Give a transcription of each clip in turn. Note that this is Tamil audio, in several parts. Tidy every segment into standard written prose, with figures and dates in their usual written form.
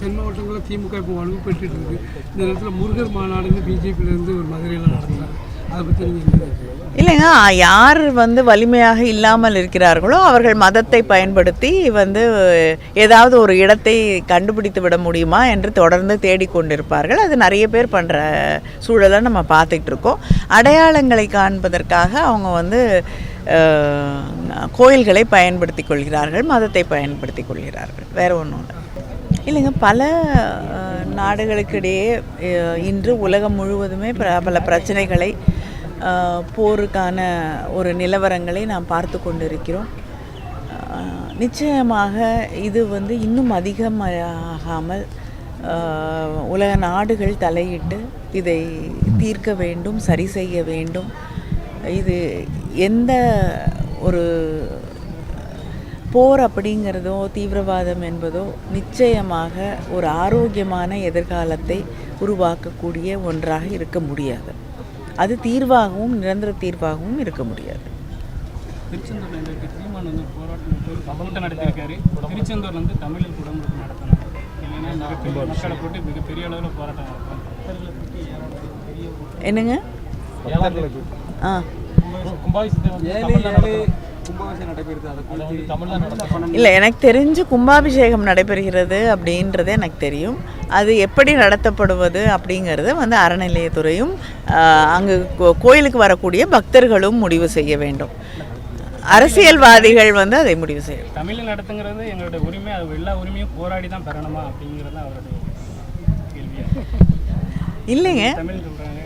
தென் மாவட்டங்களில் திமுக இப்போ வலுப்பெற்று இருக்கு. இந்த நேரத்தில் முருகர் மாநாடுன்னு பிஜேபியிலேருந்து ஒரு மதுரையில் நடத்துகிறாங்க. அதை பற்றி நீங்கள் என்ன நினைக்கிறீங்க? இல்லைங்க, யார் வலிமையாக இல்லாமல் இருக்கிறார்களோ அவர்கள் மதத்தை பயன்படுத்தி ஏதாவது ஒரு இடத்தை கண்டுபிடித்து விட முடியுமா என்று தொடர்ந்து தேடிக்கொண்டிருப்பார்கள். அது நிறைய பேர் பண்ணுற சூழலை நம்ம பார்த்துட்டு இருக்கோம். அடையாளங்களை காண்பதற்காக அவங்க கோயில்களை பயன்படுத்தி கொள்கிறார்கள், மதத்தை பயன்படுத்தி கொள்கிறார்கள். வேறு ஒன்றும் இல்லை. இல்லைங்க, பல நாடுகளுக்கிடையே இன்று உலகம் முழுவதுமே பல பிரச்சனைகளை, போருக்கான ஒரு நிலவரங்களை நாம் பார்த்து கொண்டிருக்கிறோம். நிச்சயமாக இது இன்னும் அதிகமாகாமல் உலக நாடுகள் தலையிட்டு இதை தீர்க்க வேண்டும், சரி செய்ய வேண்டும். இது எந்த ஒரு போர் அப்படிங்கிறதோ தீவிரவாதம் என்பதோ நிச்சயமாக ஒரு ஆரோக்கியமான எதிர்காலத்தை உருவாக்கக்கூடிய ஒன்றாக இருக்க முடியாது. அது தீர்வாகவும் நிரந்தர தீர்வாகவும் இருக்க முடியாது. திருச்செந்தூரில் சீமான் போராட்டம் நடத்தியிருக்காரு. திருச்செந்தூர்ல தமிழில் கூட நடத்தணும், இல்லைன்னா மக்களை போட்டு மிகப்பெரிய அளவில் போராட்டம் நடத்தணும். என்னங்க? இல்லை, எனக்கு தெரிஞ்சு கும்பாபிஷேகம் நடைபெறுகிறது அப்படின்றது எனக்கு தெரியும். அது எப்படி நடத்தப்படுவது அப்படிங்கிறது அறநிலையத்துறையும் அங்கு கோயிலுக்கு வரக்கூடிய பக்தர்களும் முடிவு செய்ய வேண்டும். அரசியல்வாதிகள் அதை முடிவு செய்யும். தமிழில் நடத்துங்கிறது எங்களுடைய உரிமை, அது எல்லா உரிமையும் போராடி தான் பெறணுமா அப்படிங்கிறது அவருடைய கேள்வியா? இல்லைங்க, தமிழ் சொல்கிறாங்க,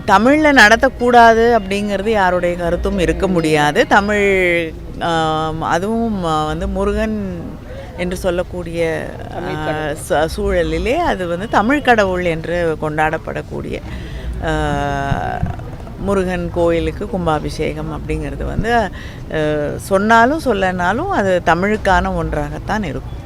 தமிழில் நடத்தக்கூடாது அப்படிங்கிறது யாருடைய கருத்தும் இருக்க முடியாது. தமிழ் அதுவும் முருகன் என்று சொல்லக்கூடிய சூழலிலே அது தமிழ் கடவுள் என்று கொண்டாடப்படக்கூடிய முருகன் கோயிலுக்கு கும்பாபிஷேகம் அப்படிங்கிறது சொன்னாலும் சொல்லனாலும் அது தமிழுக்கான ஒன்றாகத்தான் இருக்கும்.